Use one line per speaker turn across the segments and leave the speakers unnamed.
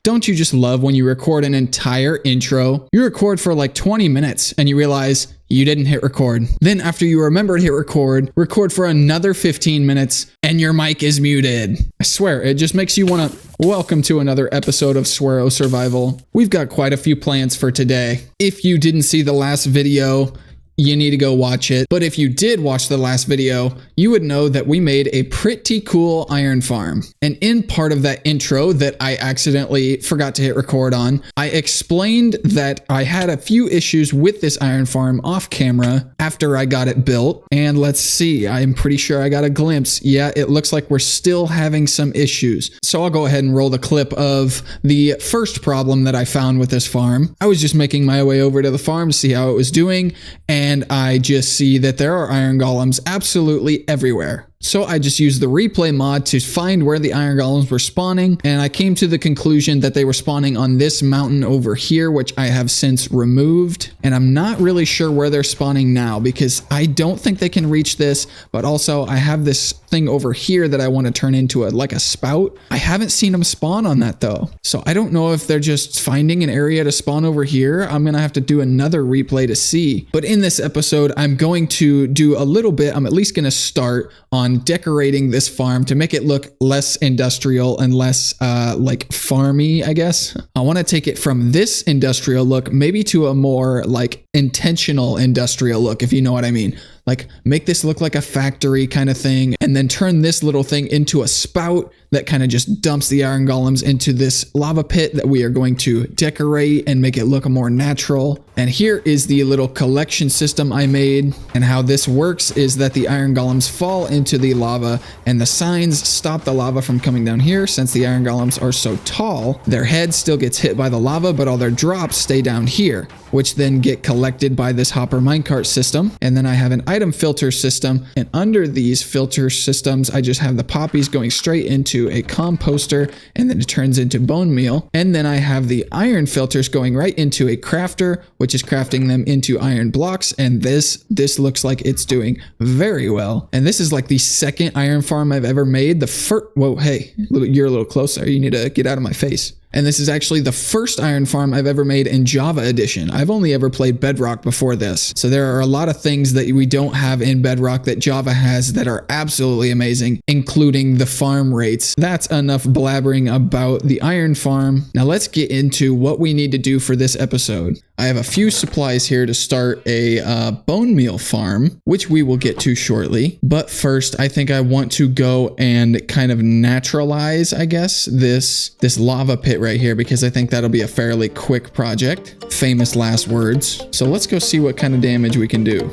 Don't you just love when you record an entire intro? You record for like 20 minutes and you realize you didn't hit record. Then after you remember to hit record for another 15 minutes and your mic is muted. I swear, it just makes you want to... Welcome to another episode of Swearo Survival. We've got quite a few plans for today. If you didn't see the last video, you need to go watch it. But if you did watch the last video, you would know that we made a pretty cool iron farm. And in part of that intro that I accidentally forgot to hit record on, I explained that I had a few issues with this iron farm off camera after I got it built. And let's see, I'm pretty sure I got a glimpse. Yeah, it looks like we're still having some issues. So I'll go ahead and roll the clip of the first problem that I found with this farm. I was just making my way over to the farm to see how it was doing, and I just see that there are iron golems absolutely everywhere. So I just used the replay mod to find where the iron golems were spawning, and I came to the conclusion that they were spawning on this mountain over here, which I have since removed. And I'm not really sure where they're spawning now because I don't think they can reach this, but also I have this thing over here that I want to turn into like a spout. I haven't seen them spawn on that though. So I don't know if they're just finding an area to spawn over here. I'm going to have to do another replay to see. But in this episode, I'm going to do a little bit. I'm at least going to start on decorating this farm to make it look less industrial and less like farmy, I guess. I want to take it from this industrial look maybe to a more like intentional industrial look, if you know what I mean. Like make this look like a factory kind of thing, and then turn this little thing into a spout that kind of just dumps the iron golems into this lava pit that we are going to decorate and make it look more natural. And here is the little collection system I made, and how this works is that the iron golems fall into the lava and the signs stop the lava from coming down here. Since the iron golems are so tall, their head still gets hit by the lava, but all their drops stay down here, which then get collected by this hopper minecart system. And then I have an item filter system, and under these filter systems I just have the poppies going straight into a composter, and then it turns into bone meal. And then I have the iron filters going right into a crafter, which is crafting them into iron blocks. And this looks like it's doing very well. And this is like the second iron farm I've ever made. The first, whoa, hey, you're a little closer, you need to get out of my face. And this is actually the first iron farm I've ever made in Java edition. I've only ever played Bedrock before this. So there are a lot of things that we don't have in Bedrock that Java has that are absolutely amazing, including the farm rates. That's enough blabbering about the iron farm. Now let's get into what we need to do for this episode. I have a few supplies here to start a bone meal farm, which we will get to shortly. But first, I think I want to go and kind of naturalize, I guess, this lava pit right here, because I think that'll be a fairly quick project. Famous last words. So let's go see what kind of damage we can do.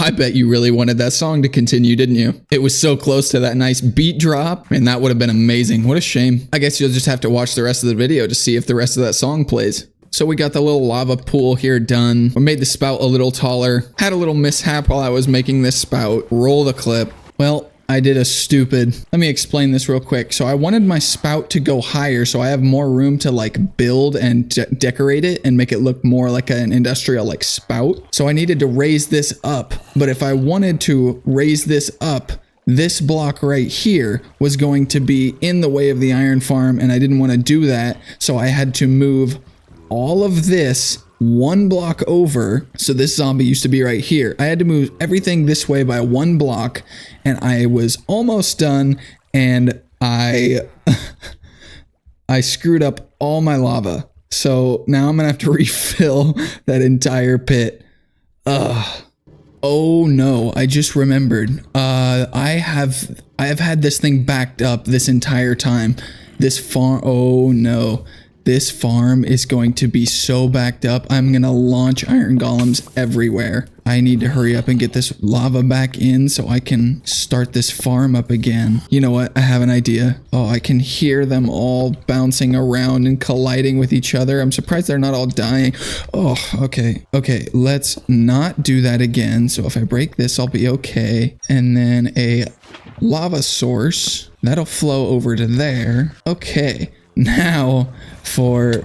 I bet you really wanted that song to continue, didn't you? It was so close to that nice beat drop, and that would have been amazing. What a shame. I guess you'll just have to watch the rest of the video to see if the rest of that song plays. So we got the little lava pool here done. We made the spout a little taller. Had a little mishap while I was making this spout. Roll the clip. Well, I did a stupid. Let me explain this real quick. So I wanted my spout to go higher so I have more room to like build and decorate it and make it look more like an industrial like spout. So I needed to raise this up. But if I wanted to raise this up, this block right here was going to be in the way of the iron farm, and I didn't want to do that. So I had to move all of this one block over. So this zombie used to be right here. I had to move everything this way by one block, and I was almost done, and I screwed up all my lava. So now I'm gonna have to refill that entire pit. Oh no, I just remembered. I have had this thing backed up this entire time. This farm, oh no. This farm is going to be so backed up. I'm going to launch iron golems everywhere. I need to hurry up and get this lava back in so I can start this farm up again. You know what? I have an idea. Oh, I can hear them all bouncing around and colliding with each other. I'm surprised they're not all dying. Oh, okay. Okay, let's not do that again. So if I break this, I'll be okay. And then a lava source. That'll flow over to there. Okay. Now for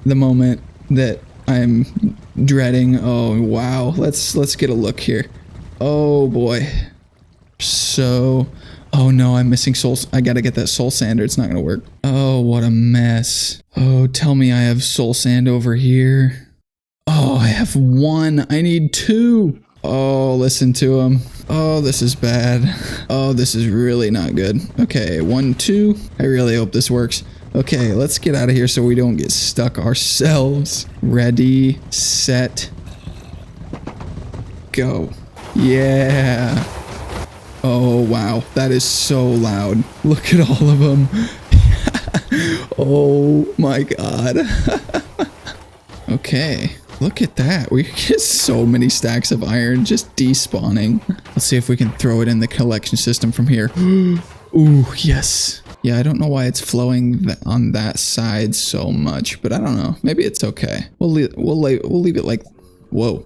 the moment that I'm dreading. Oh wow, let's get a look here. Oh boy. So, oh no, I'm missing souls. I gotta get that soul sander. It's not gonna work. Oh, what a mess. Oh, tell me I have soul sand over here. Oh, I have 1. I need 2. Oh, listen to him. Oh, this is bad. Oh, this is really not good. Okay, 1, 2. I really hope this works. Okay, let's get out of here so we don't get stuck ourselves. Ready, set, go. Yeah. Oh, wow. That is so loud. Look at all of them. Oh, my God. Okay. Look at that. We get so many stacks of iron just despawning. Let's see if we can throw it in the collection system from here. Ooh, yes. Yeah, I don't know why it's flowing on that side so much, but I don't know. Maybe it's okay. We'll leave it like, whoa.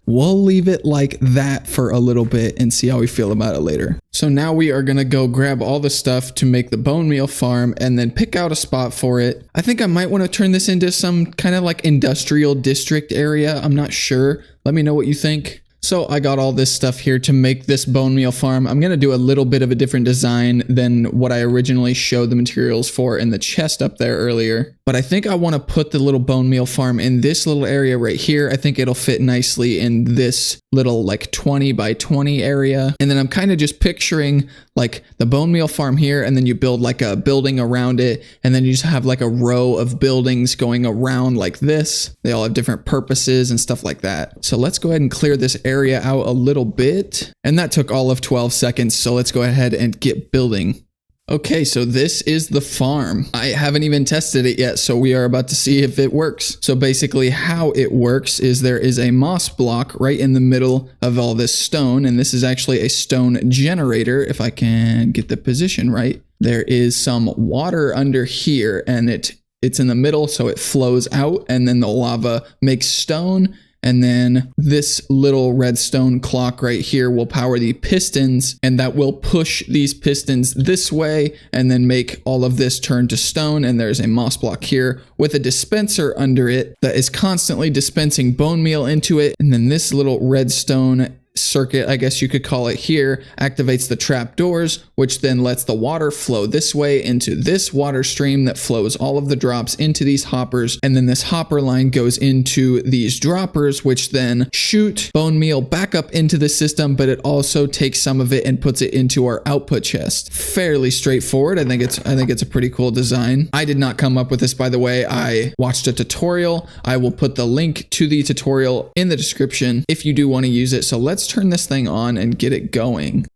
We'll leave it like that for a little bit and see how we feel about it later. So now we are going to go grab all the stuff to make the bone meal farm and then pick out a spot for it. I think I might want to turn this into some kind of like industrial district area. I'm not sure. Let me know what you think. So I got all this stuff here to make this bone meal farm. I'm going to do a little bit of a different design than what I originally showed the materials for in the chest up there earlier. But I think I want to put the little bone meal farm in this little area right here. I think it'll fit nicely in this little like 20 by 20 area. And then I'm kind of just picturing like the bone meal farm here, and then you build like a building around it. And then you just have like a row of buildings going around like this. They all have different purposes and stuff like that. So let's go ahead and clear this area out a little bit. And that took all of 12 seconds. So let's go ahead and get building. Okay, so this is the farm. I haven't even tested it yet, so we are about to see if it works. So basically how it works is there is a moss block right in the middle of all this stone, and this is actually a stone generator, if I can get the position right. There is some water under here, and it's in the middle, so it flows out, and then the lava makes stone. And then this little redstone clock right here will power the pistons, and that will push these pistons this way and then make all of this turn to stone. And there's a moss block here with a dispenser under it that is constantly dispensing bone meal into it. And then this little redstone circuit, I guess you could call it here, activates the trap doors, which then lets the water flow this way into this water stream that flows all of the drops into these hoppers. And then this hopper line goes into these droppers, which then shoot bone meal back up into the system, but it also takes some of it and puts it into our output chest. Fairly straightforward. I think it's a pretty cool design. I did not come up with this, by the way. I watched a tutorial. I will put the link to the tutorial in the description if you do want to use it. So let's turn this thing on and get it going.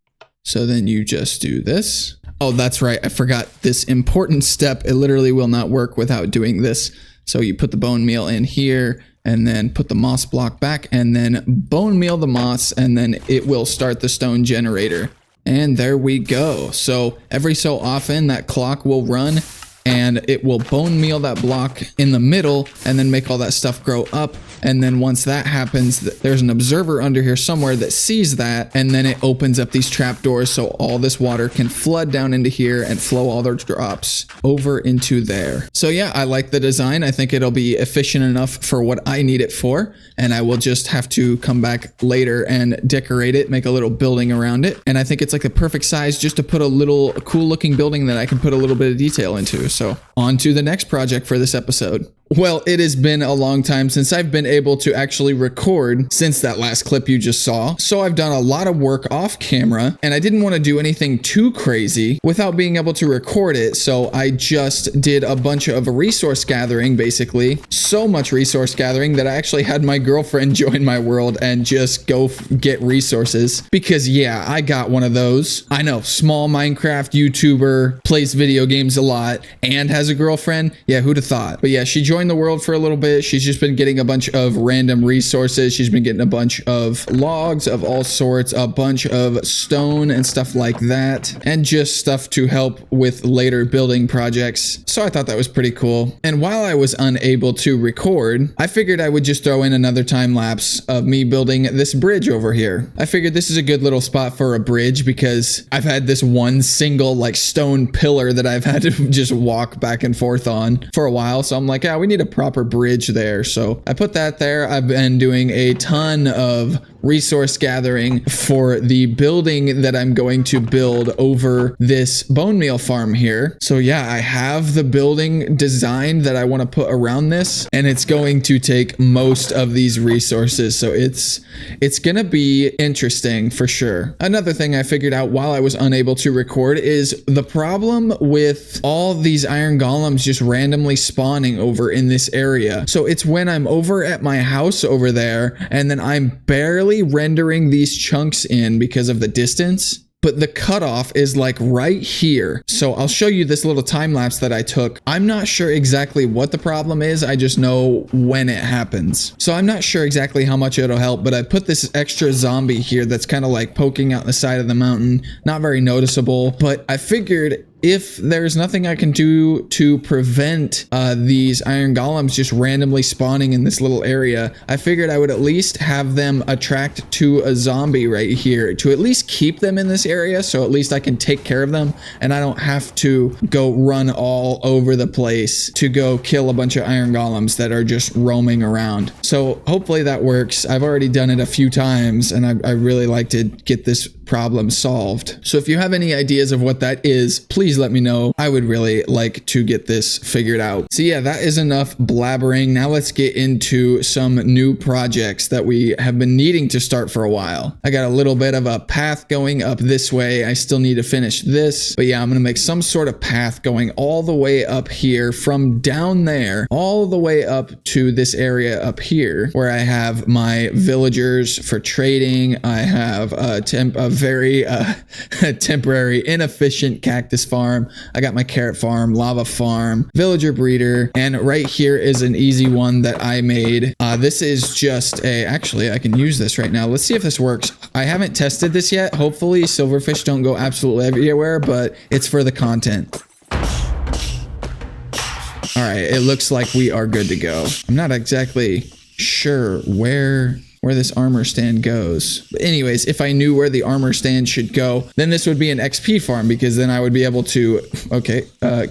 So then you just do this. Oh, that's right. I forgot this important step. It literally will not work without doing this. So you put the bone meal in here and then put the moss block back and then bone meal the moss, and then it will start the stone generator. And there we go. So every so often that clock will run and it will bone meal that block in the middle and then make all that stuff grow up. And then once that happens, there's an observer under here somewhere that sees that, and then it opens up these trap doors so all this water can flood down into here and flow all their drops over into there. So yeah, I like the design. I think it'll be efficient enough for what I need it for, and I will just have to come back later and decorate it, make a little building around it. And I think it's like the perfect size just to put a little cool looking building that I can put a little bit of detail into. So on to the next project for this episode. Well, it has been a long time since I've been able to actually record since that last clip you just saw. So I've done a lot of work off camera and I didn't want to do anything too crazy without being able to record it. So I just did a bunch of resource gathering, basically. So much resource gathering that I actually had my girlfriend join my world and just go get resources. Because yeah, I got one of those. I know, small Minecraft YouTuber, plays video games a lot and has a girlfriend. Yeah, who'd have thought? But yeah, she joined the world for a little bit. She's just been getting a bunch of random resources. She's been getting a bunch of logs of all sorts, a bunch of stone and stuff like that, and just stuff to help with later building projects. So I thought that was pretty cool. And while I was unable to record, I figured I would just throw in another time lapse of me building this bridge over here. I figured this is a good little spot for a bridge because I've had this one single like stone pillar that I've had to just walk back and forth on for a while. So I'm like, yeah, we need a proper bridge there. So I put that there. I've been doing a ton of resource gathering for the building that I'm going to build over this bone meal farm here. So yeah, I have the building design that I want to put around this, and it's going to take most of these resources. So it's gonna be interesting for sure. Another thing I figured out while I was unable to record is the problem with all these iron golems just randomly spawning over in this area. So it's when I'm over at my house over there and then I'm barely rendering these chunks in because of the distance, but the cutoff is like right here. So I'll show you this little time lapse that I took. I'm not sure exactly what the problem is. I just know when it happens. So I'm not sure exactly how much it'll help, but I put this extra zombie here that's kind of like poking out the side of the mountain. Not very noticeable, but I figured if there's nothing I can do to prevent these iron golems just randomly spawning in this little area, I figured I would at least have them attract to a zombie right here to at least keep them in this area. So at least I can take care of them and I don't have to go run all over the place to go kill a bunch of iron golems that are just roaming around. So hopefully that works. I've already done it a few times and I really like to get this problem solved. So if you have any ideas of what that is, please let me know. I would really like to get this figured out. So yeah, that is enough blabbering. Now let's get into some new projects that we have been needing to start for a while. I got a little bit of a path going up this way. I still need to finish this, but yeah, I'm gonna make some sort of path going all the way up here from down there all the way up to this area up here where I have my villagers for trading. I have a very temporary inefficient cactus farm. I got my carrot farm, lava farm, villager breeder, and right here is an easy one that I made. This is just actually I can use this right now. Let's see if this works. I haven't tested this yet. Hopefully silverfish don't go absolutely everywhere, but it's for the content. All right, it looks like we are good to go. I'm not exactly sure where this armor stand goes. But anyways, if I knew where the armor stand should go, then this would be an XP farm because then I would be able to,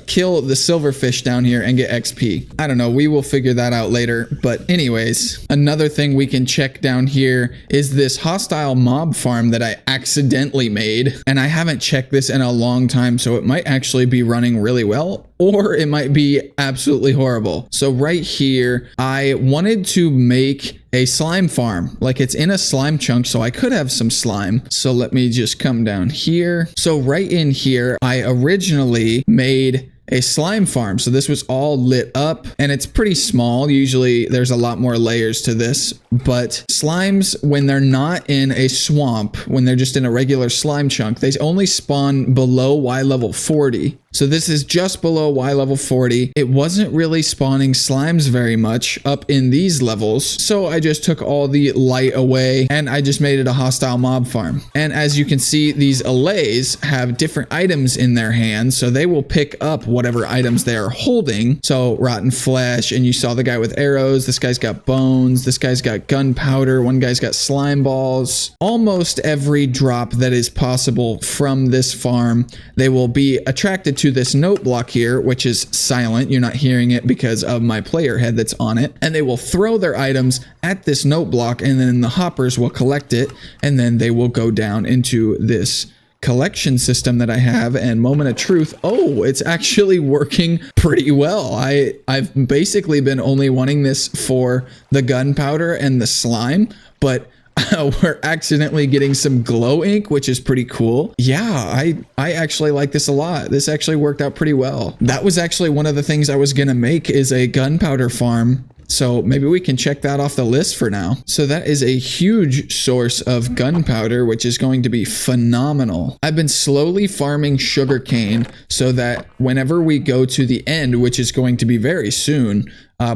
kill the silverfish down here and get XP. I don't know. We will figure that out later. But anyways, another thing we can check down here is this hostile mob farm that I accidentally made. And I haven't checked this in a long time, so it might actually be running really well, or it might be absolutely horrible. So right here, I wanted to make a slime farm. Like it's in a slime chunk, so I could have some slime. So let me just come down here. So right in here, I originally made a slime farm. So this was all lit up and it's pretty small. Usually there's a lot more layers to this, but slimes, when they're not in a swamp, when they're just in a regular slime chunk, they only spawn below Y level 40. So this is just below Y level 40. It wasn't really spawning slimes very much up in these levels. So I just took all the light away and I just made it a hostile mob farm. And as you can see, these allays have different items in their hands. So they will pick up whatever items they are holding. So rotten flesh, and you saw the guy with arrows. This guy's got bones. This guy's got gunpowder. One guy's got slime balls. Almost every drop that is possible from this farm, they will be attracted to this note block here, which is silent. You're not hearing it because of my player head that's on it. And they will throw their items at this note block, and then the hoppers will collect it, and then they will go down into this collection system that I have. And moment of truth, oh, it's actually working pretty well. I've basically been only wanting this for the gunpowder and the slime, but we're accidentally getting some glow ink, which is pretty cool. Yeah, I actually like this a lot. This actually worked out pretty well. That was actually one of the things I was gonna make, is a gunpowder farm. So maybe we can check that off the list for now. So that is a huge source of gunpowder, which is going to be phenomenal. I've been slowly farming sugarcane so that whenever we go to the end, which is going to be very soon,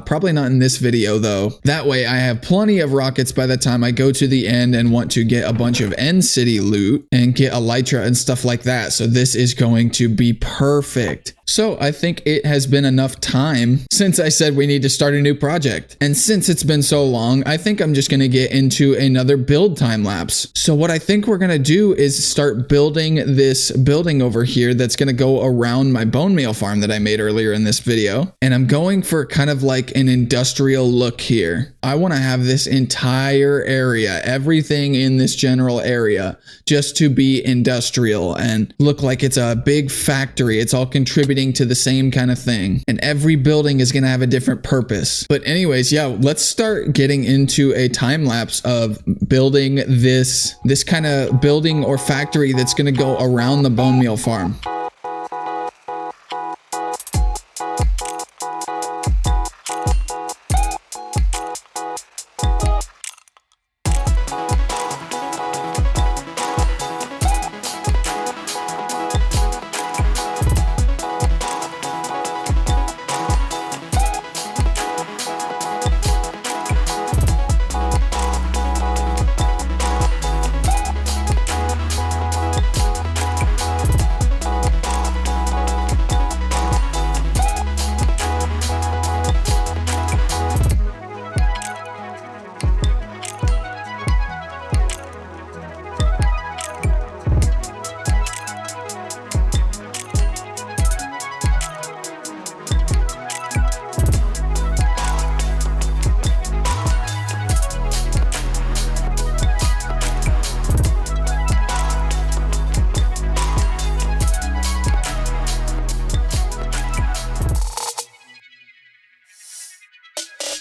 probably not in this video though. That way I have plenty of rockets by the time I go to the end and want to get a bunch of end city loot and get elytra and stuff like that. So this is going to be perfect. So I think it has been enough time since I said we need to start a new project. And since it's been so long, I think I'm just going to get into another build time lapse. So what I think we're going to do is start building this building over here that's going to go around my bone meal farm that I made earlier in this video. And I'm going for kind of like an industrial look here. I want to have this entire area, everything in this general area, just to be industrial and look like it's a big factory. It's all contributing to the same kind of thing. And every building is going to have a different purpose. But anyways, yeah, let's start getting into a time lapse of building this kind of building or factory that's going to go around the bone meal farm.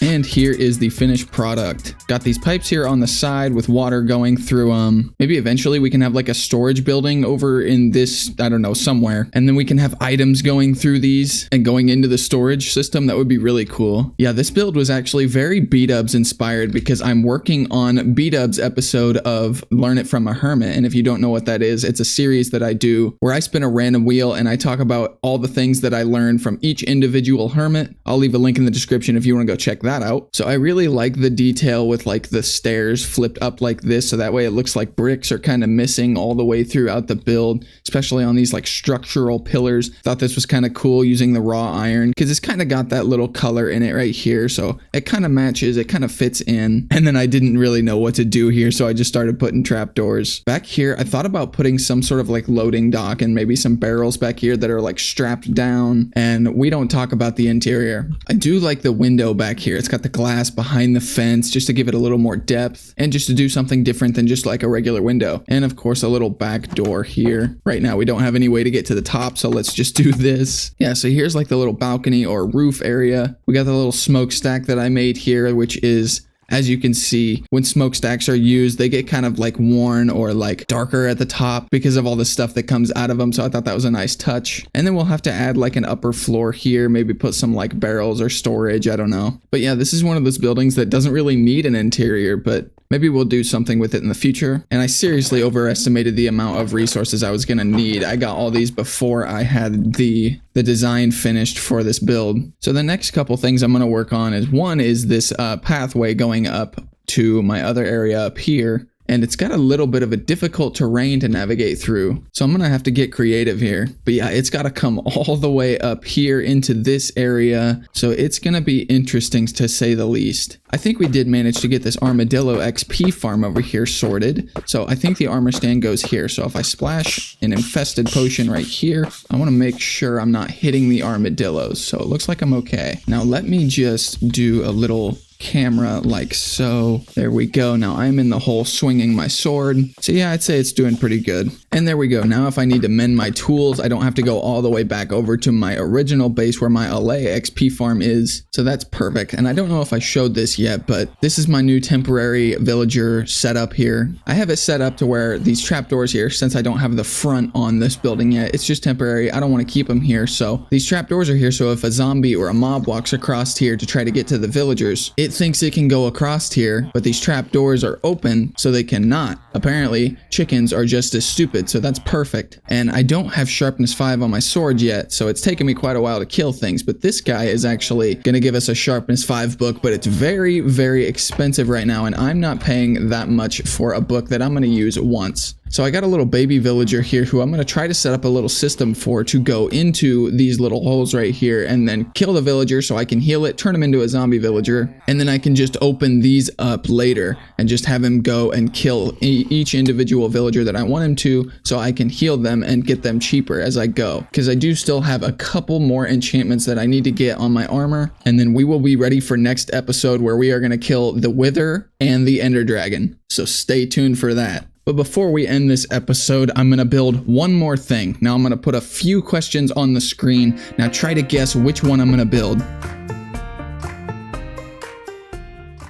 And here is the finished product. Got these pipes here on the side with water going through them. Maybe eventually we can have like a storage building over in this, I don't know, somewhere. And then we can have items going through these and going into the storage system. That would be really cool. Yeah, this build was actually very B-Dubs inspired because I'm working on B-Dubs episode of Learn It From a Hermit. And if you don't know what that is, it's a series that I do where I spin a random wheel and I talk about all the things that I learned from each individual hermit. I'll leave a link in the description if you want to go check that out. So I really like the detail with like the stairs flipped up like this, so that way it looks like bricks are kind of missing all the way throughout the build, especially on these like structural pillars. Thought this was kind of cool using the raw iron because it's kind of got that little color in it right here, so it kind of matches, it kind of fits in. And then I didn't really know what to do here, so I just started putting trapdoors. Back here, I thought about putting some sort of like loading dock and maybe some barrels back here that are like strapped down, and we don't talk about the interior. I do like the window back here. It's got the glass behind the fence just to give it a little more depth and just to do something different than just like a regular window. And of course a little back door here. Right now we don't have any way to get to the top, so let's just do this. Yeah, so here's like the little balcony or roof area. We got the little smokestack that I made here, which is, as you can see, when smokestacks are used, they get kind of like worn or like darker at the top because of all the stuff that comes out of them. So I thought that was a nice touch. And then we'll have to add like an upper floor here, maybe put some like barrels or storage, I don't know. But yeah, this is one of those buildings that doesn't really need an interior, but maybe we'll do something with it in the future. And I seriously overestimated the amount of resources I was gonna need. I got all these before I had the design finished for this build. So the next couple things I'm gonna work on is, one is this pathway going up to my other area up here. And it's got a little bit of a difficult terrain to navigate through. So I'm gonna have to get creative here. But yeah, it's gotta come all the way up here into this area. So it's gonna be interesting to say the least. I think we did manage to get this armadillo XP farm over here sorted. So I think the armor stand goes here. So if I splash an infested potion right here, I wanna make sure I'm not hitting the armadillos. So it looks like I'm okay. Now let me just do a little camera like so. There we go. Now I'm in the hole swinging my sword. So yeah, I'd say it's doing pretty good. And there we go. Now if I need to mend my tools, I don't have to go all the way back over to my original base where my LA XP farm is. So that's perfect. And I don't know if I showed this yet, but this is my new temporary villager setup here. I have it set up to where these trapdoors here, since I don't have the front on this building yet, it's just temporary. I don't want to keep them here. So these trapdoors are here. So if a zombie or a mob walks across here to try to get to the villagers, it thinks it can go across here, but these trapdoors are open so they cannot. Apparently, chickens are just as stupid, so that's perfect. And I don't have sharpness 5 on my sword yet, so it's taken me quite a while to kill things, but this guy is actually going to give us a sharpness 5 book, but it's very, very expensive right now, and I'm not paying that much for a book that I'm going to use once. So I got a little baby villager here who I'm going to try to set up a little system for to go into these little holes right here and then kill the villager so I can heal it, turn him into a zombie villager, and then I can just open these up later and just have him go and kill each individual villager that I want him to so I can heal them and get them cheaper as I go. Because I do still have a couple more enchantments that I need to get on my armor, and then we will be ready for next episode where we are going to kill the Wither and the Ender Dragon. So stay tuned for that. But before we end this episode, I'm going to build one more thing. Now I'm going to put a few questions on the screen. Now try to guess which one I'm going to build.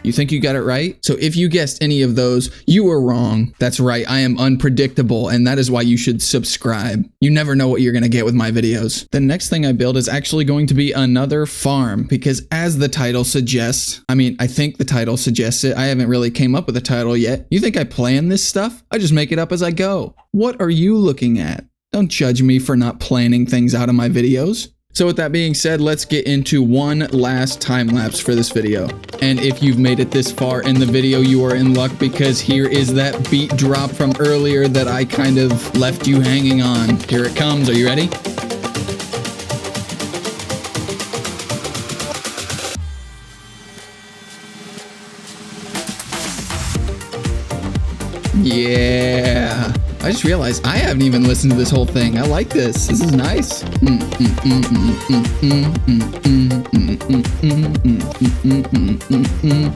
You think you got it right? So if you guessed any of those, you were wrong. That's right, I am unpredictable, and that is why you should subscribe. You never know what you're gonna get with my videos. The next thing I build is actually going to be another farm, because as the title suggests, I think the title suggests it, I haven't really came up with a title yet. You think I plan this stuff? I just make it up as I go. What are you looking at? Don't judge me for not planning things out of my videos. So with that being said, let's get into one last time lapse for this video. And if you've made it this far in the video, you are in luck, because here is that beat drop from earlier that I kind of left you hanging on. Here it comes. Are you ready? Yeah. I just realized I haven't even listened to this whole thing. I like this. This is nice. I'm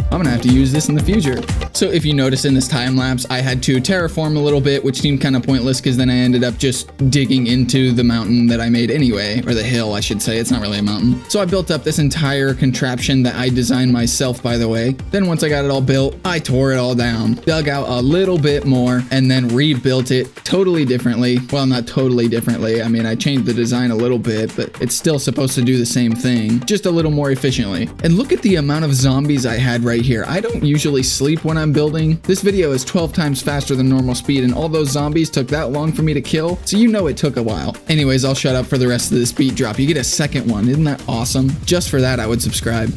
gonna have to use this in the future. So if you notice in this time lapse, I had to terraform a little bit, which seemed kind of pointless because then I ended up just digging into the mountain that I made anyway, or the hill, I should say. It's not really a mountain. So I built up this entire contraption that I designed myself, by the way. Then once I got it all built, I tore it all down, dug out a little bit more, and then rebuilt it totally differently. Well, not totally differently. I changed the design a little bit, but it's still supposed to do the same thing, just a little more efficiently. And look at the amount of zombies I had right here. I don't usually sleep when I'm building. This video is 12 times faster than normal speed, and all those zombies took that long for me to kill, so you know it took a while. Anyways, I'll shut up for the rest of this beat drop. You get a second one. Isn't that awesome? Just for that, I would subscribe.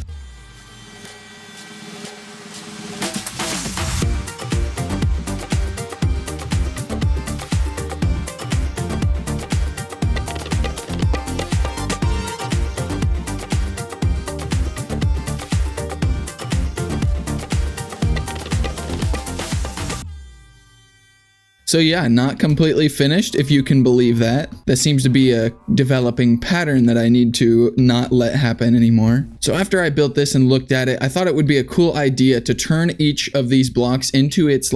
So yeah, not completely finished, if you can believe that. That seems to be a developing pattern that I need to not let happen anymore. So after I built this and looked at it, I thought it would be a cool idea to turn each of these blocks into its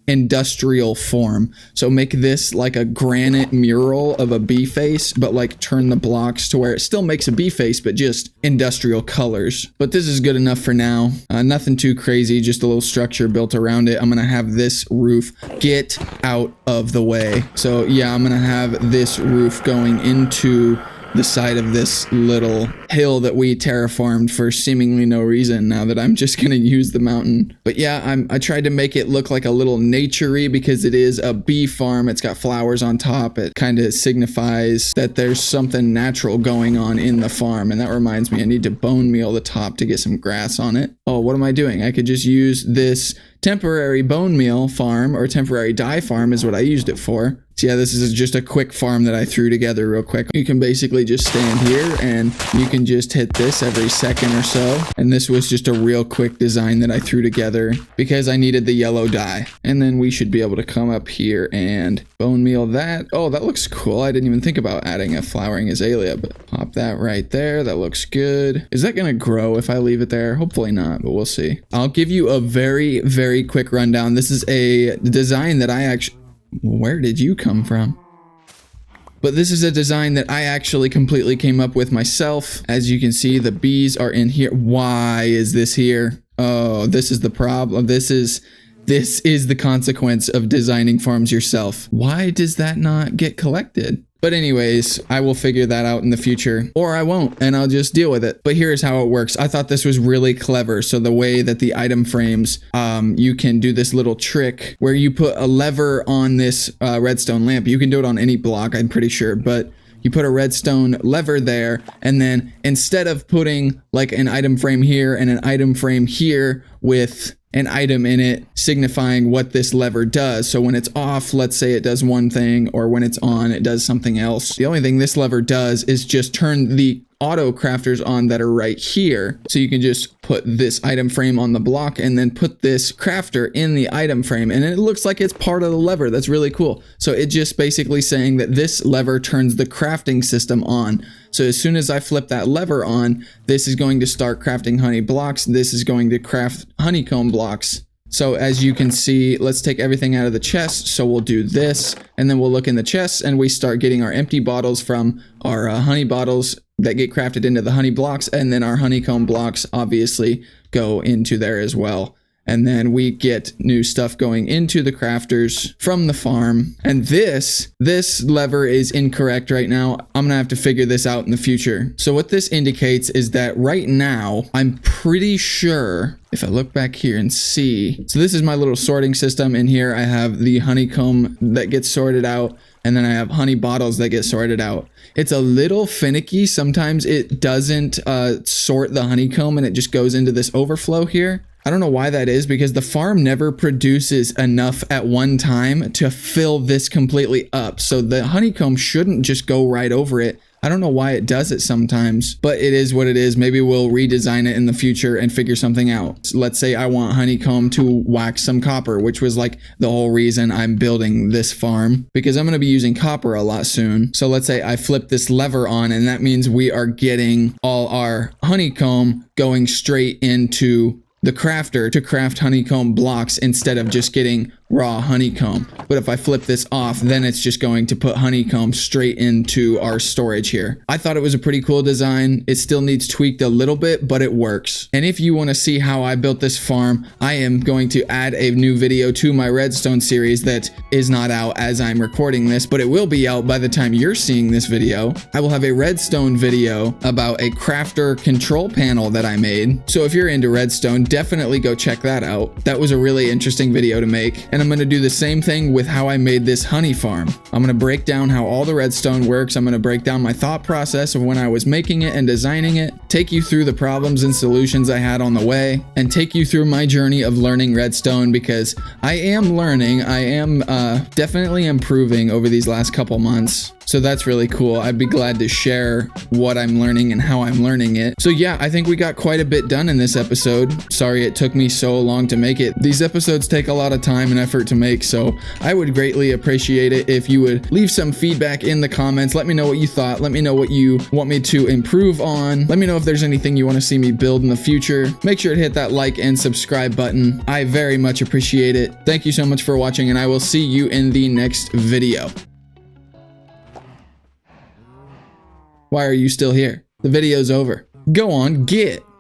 industrial form. So make this like a granite mural of a bee face, but turn the blocks to where it still makes a bee face, but just industrial colors. But this is good enough for now. Nothing too crazy, just a little structure built around it. I'm gonna have this roof get out of the way. So yeah, I'm gonna have this roof going into the side of this little hill that we terraformed for seemingly no reason, now that I'm just gonna use the mountain. But yeah, I tried to make it look like a little nature-y because it is a bee farm. It's got flowers on top. It kind of signifies that there's something natural going on in the farm. And that reminds me, I need to bone meal the top to get some grass on it. Oh, what am I doing? I could just use this temporary bone meal farm, or temporary dye farm is what I used it for, So yeah, this is just a quick farm that I threw together real quick. You can basically just stand here and you can just hit this every second or so. And this was just a real quick design that I threw together because I needed the yellow dye. And then we should be able to come up here and bone meal that. Oh, that looks cool. I didn't even think about adding a flowering azalea, but pop that right there. That looks good. Is that gonna grow if I leave it there? Hopefully not, but we'll see. I'll give you a very, very quick rundown. This is a design that I actually... Where did you come from? But this is a design that I actually completely came up with myself. As you can see, the bees are in here. Why is this here? Oh, this is the problem. This is the consequence of designing farms yourself. Why does that not get collected? But anyways, I will figure that out in the future, or I won't, and I'll just deal with it. But here's how it works. I thought this was really clever. So the way that the item frames, you can do this little trick where you put a lever on this redstone lamp. You can do it on any block, I'm pretty sure, but you put a redstone lever there, and then instead of putting like an item frame here and an item frame here with an item in it signifying what this lever does. So when it's off, let's say it does one thing, or when it's on, it does something else. The only thing this lever does is just turn the auto crafters on that are right here. So you can just put this item frame on the block and then put this crafter in the item frame, and it looks like it's part of the lever. That's really cool. So it just basically saying that this lever turns the crafting system on. So as soon as I flip that lever on, this is going to start crafting honey blocks. This is going to craft honeycomb blocks. So as you can see, let's take everything out of the chest. So we'll do this, and then we'll look in the chests, and we start getting our empty bottles from our honey bottles that get crafted into the honey blocks, and then our honeycomb blocks obviously go into there as well. And then we get new stuff going into the crafters from the farm. And this lever is incorrect right now. I'm gonna have to figure this out in the future. So what this indicates is that right now, I'm pretty sure, if I look back here and see, so this is my little sorting system. In here, I have the honeycomb that gets sorted out, and then I have honey bottles that get sorted out. It's a little finicky. Sometimes it doesn't sort the honeycomb and it just goes into this overflow here. I don't know why that is, because the farm never produces enough at one time to fill this completely up. So the honeycomb shouldn't just go right over it. I don't know why it does it sometimes, but it is what it is. Maybe we'll redesign it in the future and figure something out. So let's say I want honeycomb to wax some copper, which was like the whole reason I'm building this farm, because I'm going to be using copper a lot soon. So let's say I flip this lever on, and that means we are getting all our honeycomb going straight into the crafter to craft honeycomb blocks instead of just getting raw honeycomb. But if I flip this off, then it's just going to put honeycomb straight into our storage here. I thought it was a pretty cool design. It still needs tweaked a little bit, but it works. And if you want to see how I built this farm, I am going to add a new video to my redstone series that is not out as I'm recording this, but it will be out by the time you're seeing this video. I will have a redstone video about a crafter control panel that I made. So if you're into redstone, definitely go check that out. That was a really interesting video to make. And I'm going to do the same thing with how I made this honey farm. I'm going to break down how all the redstone works. I'm going to break down my thought process of when I was making it and designing it, take you through the problems and solutions I had on the way, and take you through my journey of learning redstone, because I am learning. I am definitely improving over these last couple months. So that's really cool. I'd be glad to share what I'm learning and how I'm learning it. So yeah, I think we got quite a bit done in this episode. Sorry it took me so long to make it. These episodes take a lot of time and effort to make, so I would greatly appreciate it if you would leave some feedback in the comments. Let me know what you thought. Let me know what you want me to improve on. Let me know if there's anything you want to see me build in the future. Make sure to hit that like and subscribe button. I very much appreciate it. Thank you so much for watching, and I will see you in the next video. Why are you still here? The video's over. Go on, get.